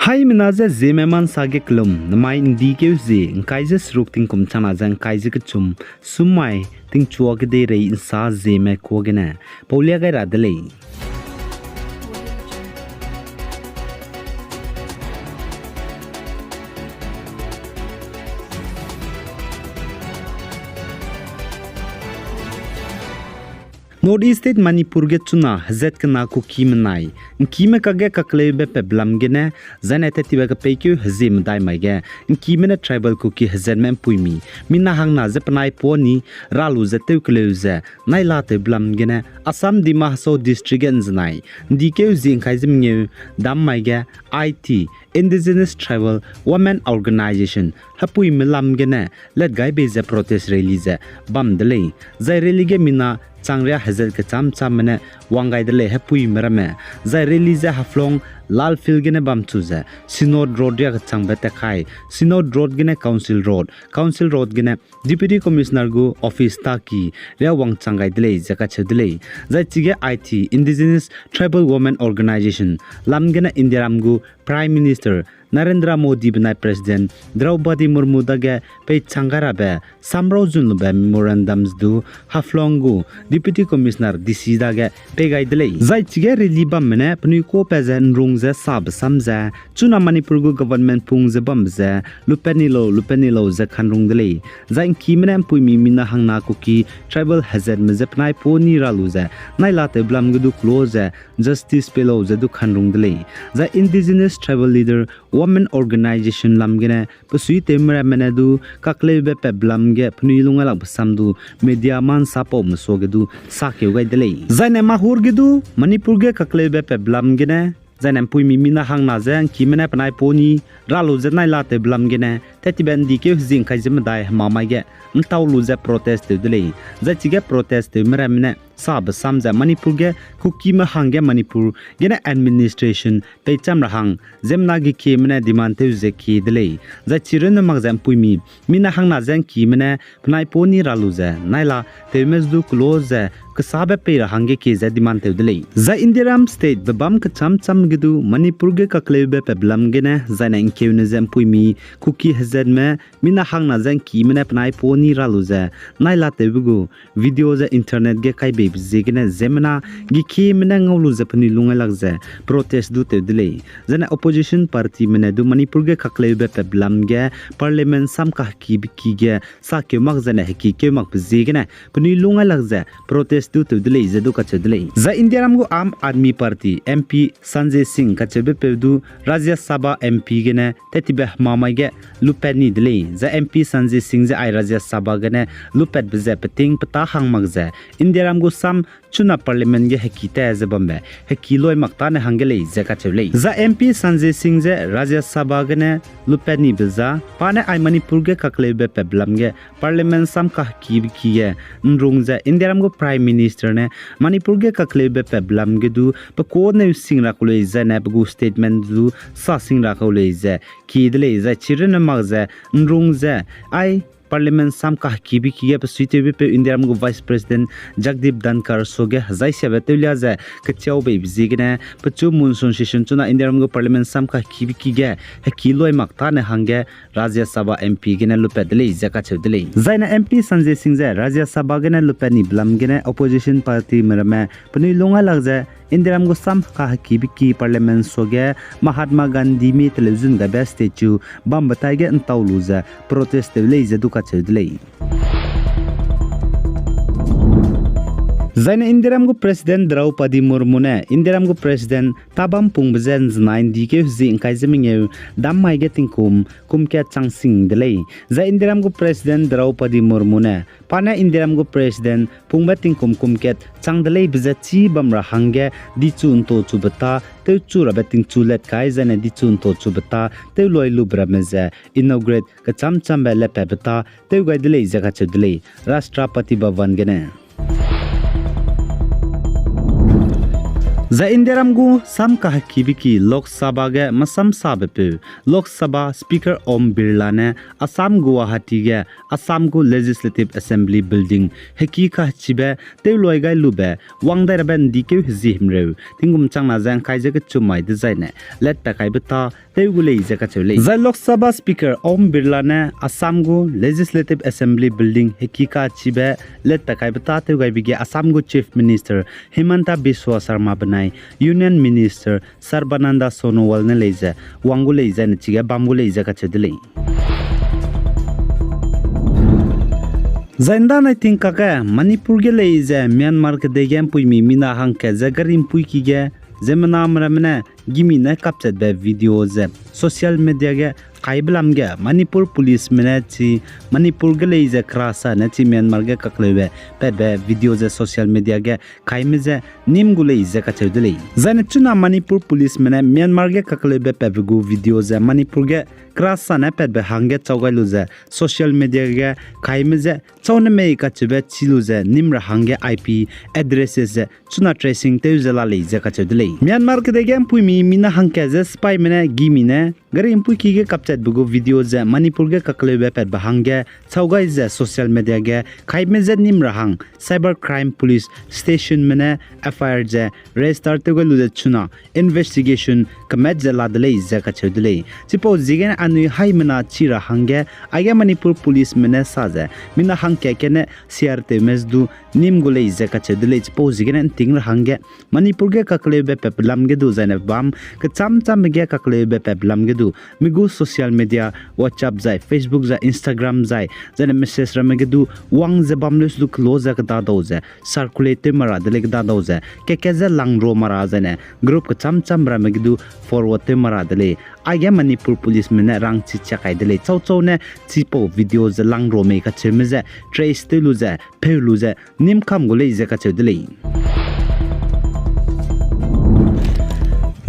Hai menaza Zeme man sage klum namai indi ke uzi kaise sruk ting kum chana jang kaise ke chum sumai ting chua ke de rei sa Zeme ko gena paulia ga radle Northeast State Manipur ge chuna hazet kana ku kimnai kime kage kakle be peblam gene zanete tiba ka pekyu hazim dai mai ge kimena tribal ku ki hazet mem puimi mina hangna zepnai poni ralu zete kleuze naila te blam gene Assam Dima so district enznai dike zing khaizim nge dam mai ge IT Indigenous Tribal Women Organization hapui milam gene let gai be ze protest release bam dele zai rally ge mina changria hazel ke cham cham mane wangai dele hapui merame zai release haflong lal fil gene bam chuza Synod Road ya chang bete khai Synod Road gene Council Road gene Deputy Commissioner go office ta ki ria wang changai dele jaka chedele zai chige IT Indigenous Tribal Women Organization lam gene Indiaram go Prime Minister Narendra Modi benai President Draupadi Murmu dage pe changara be samro jun be memorandums du haflong go Deputy Commissioner DC dage pe gai dele zai chige reliba mene pni ko pezen rung ze sab samza chuna Manipur go government pung ze bam ze lupenilo ze khanrung dele zai kimene puimi mina hangna ko ki tribal hazard me ze pnai poni ralu ze naila te blam gu du close justice pelo ze du khanrung dele zai indigenous tribal leader Women Organization lamgene pasui temra menadu kakle be peblam ge pni lunga lak samdu media man sapo msoge du sakeu gai dele zaine mahur ge du Manipur ge kakle be peblam gene zainem pui mimina hang na jang kimene panai poni ralu je nai late blam gene tetiben dike jing khai jem dai mamai ge ntaw lu je protest dele za chige protest mera mine sab samja Manipur ge kuki ma hange Manipur gene administration pe cham rahang zemna gi kimene demand te je ki dele za chiren mag jam pui mi mina hang na jang kimene panai poni ralu je naila te mes du close kasabe pe rahange ke za demand te dele za Indiaram state babam ka cham gidu Manipur ge kaklebe pe blam gene za na inkewne jam pui mi kuki hazard me mina hang na jang kimene panai poni ralu je naila te bugu video za internet ge kai be jigene zemna gi kimene ngolu japani lunga lagje protest du te dele jana opposition party mene du Manipur ge kaklebe pe blam ge parliament sam ka ki ge sa ke mag jana he ki ke mag jigene pani lunga lagje protest du te dele je du ka chedele za Indiaram go Aam Aadmi Party MP Sanjay Singh ka chebe pe du Rajya Sabha MP gene tetibe mamai ge lupeni dele za MP Sanjay Singh je ai Rajya Sabha gene lupet beze peting pata hang magje Indiaram go sam chuna parliament ge hekita je bombe hekiloi makta ne hangele je ka chele za MP Sanjay Singh je Rajya Sabha gene lupeni beza pane ai Manipur ge kaklebe pe blam ge parliament sam ka ki ge nrung je Indiaram go Prime Minister ne Manipur ge kaklebe pe blam ge du pa ko ne singra ko le je ne bu statement du sa singra ko le je ki dele je chiren mag je nrung je ai Parliament sam ka kibi kiye pe suite pe Indiaram go Vice President Jagdeep Dhankar soge hazai se betulia je kachau be bizigene pachu monsoon session chuna Indiaram go Parliament sam ka kibi kige he kiloi makta ne hange Rajya Sabha MP gene lupedele jaka chedele zaina MP Sanjay Singh je Rajya Sabha gene lupeni blam gene opposition party merame pani longa lagje Indiaram go sam ka kibi ki Parliament soge Mahatma Gandhi mi television ga be statue bam batai ge antawluza protest le je duka chedele zaina Indiaram go President Draupadi Murmu ne Indiaram go President tabam pungbezen znain dike zi inkai zeminge dam mai getting kum ke changsing dele za Indiaram go President Draupadi Murmu ne pane Indiaram go President pungbating kum ke changdele bizachi bamra hange di chun to chubata te chura beting chulet kai zane di chun to chubata te loi lubra meze inaugurate ka cham bele pebata te gai dele jaga chedele Rashtrapati Bhavan gene za Indiaram gu sam ka kibiki Lok Sabha ge masam sabepu Lok Sabha Speaker Om Birla ne Assam Guwahati ge Assam gu Legislative Assembly Building heki ka chibe te loi gai lube wangdai raben dikeu hizimreu tingum changna jang kaije ge chumai de zaine let ta kai bata te gu lei je ka chule za Lok Sabha Speaker Om Birla ne Assam gu Legislative Assembly Building heki ka chibe let ta kai bata te gai bige Assam gu Chief Minister Himanta Biswa Sarma banai Union Minister Sarbananda Sonowal ne leije wangu leije ne chiga bamgu leije ka chedle Zainda na think ka Manipur ge leije Myanmar ke degem pui mi mina hang ke zagarim pui ki ge zemna amramne gimi na captured be videos social media ge kaiblam ge Manipur police mene Manipur ge leije krasa na chi Myanmar ge kaklebe pe videos social media ge kaimize nim gu leije ka chedle zain chuna Manipur police mene Myanmar ge kaklebe pe videos Manipur ge krasa na pe hange chawgailuze social media ge kaimize chawne me ka chebe chiluze nimra hange IP addresses chuna tracing te uzela leije ka chedle Myanmar ke degem pui mi mina hangke je spy mene gimine gari impui ki ge captured bugo videos Manipur ge kaklebe pe hange chawgai je social media ge kaimize nimra hang cyber crime police station mene FIR je restart te goluze chuna investigation kamet je ladle je ka chedle suppose jigen anui haimana chira hange age Manipur police mene saje mina hangke kene siarte mesdu nim gule je ka chedle suppose jigen tingra hange Manipur ge kaklebe pe lamge du jane bam ke cham ge kaklebe pe lamge du migu social media WhatsApp jai Facebook jai Instagram jai jane message ramge du wang je bamlus du close ka da doze circulated mara dele ka da doze ke je langro mara jane group ka cham ramge du forward te mara dele age Manipur police mena rang chi chakai dele chau ne chipo videos langro me ka chemeze trace te luze pe luze nim kham gole je ka chedele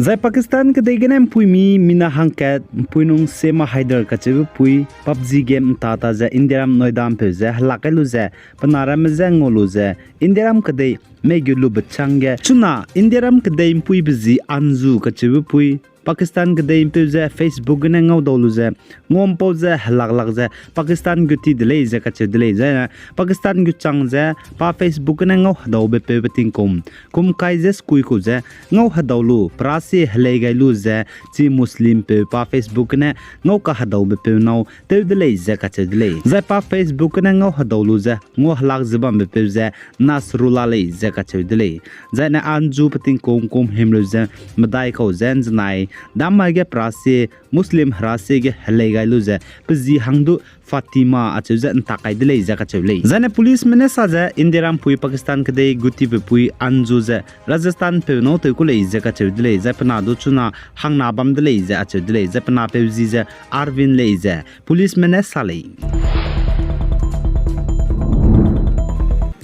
Zai Pakistan ke degenem pui mi mina hangkat puinung sema haider ka chebu pui PUBG game tata za Indiaram noidam pe za halakalu za panaram za ngolu za Indiaram ke de megulu bachangge chuna Indiaram ke de pui bzi anzu ka chebu pui Pakistan ke de impe za Facebook ne ngau dolu za ngom po za halak za Pakistan guti dele za ka che dele za Pakistan gu chang za pa Facebook ne ngau daw be pe beting kum kai za skui ko za ngau hadawlu prase hle gailu za chi muslim pe pa Facebook ne ngau ka hadaw be pe nau te dele za ka che dele za pa Facebook ne ngau hadawlu za ngo halak zbam be pe za nasrullah le za ka che dele za na anju beting kum himlu za madai ko zen znai damage prase muslim hrase ge helegailu je pzi hangdu Fatima achuza ntakai dele jaka chule zane police mene saja Indiaram pui Pakistan kede guti pe pui anjuza Rajasthan pe no te kule jaka chudle japna do chuna hangna bam dele ja chudle japna pe ziza Arvin le ja police mene sale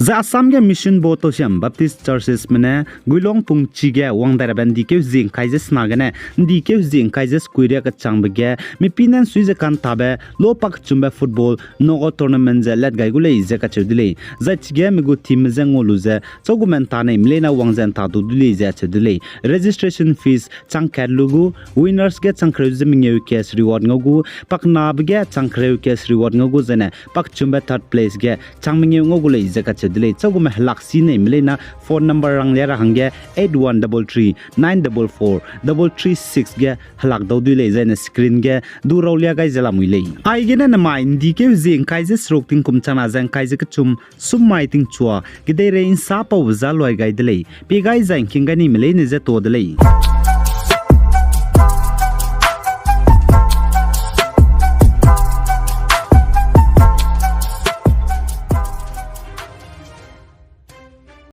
Za Assam ge mission botosham Baptist churches mene guilong pung chige wangdara bandi ke jing kaijes nagane di ke jing kaijes kuiria ka changbege mi pinan suize kan tabe lo pak chumba football no tournament ze let gai gule ze ka chudile za chige mi go team ze ngoluze chogumen tane mlena wangzen ta du dile ze chudile registration fees changkar lugu winners ge changkreuje mingeu cash reward ngogu pakna bege changkreu cash reward ngogu zene pak chumba third place ge changmingeu ngogule ze ka dile chogum laksi ne milena phone number rang lera hangge 8133 944 336 ge halak do dile zaina screen ge du raulia gai jala muile ai ge na mai ndi ke jing kai je srok ting kum chana jang kai je chum sum mai ting chua ge de re in sa pau za loi gai dile pe gai jang king gani milene je to dile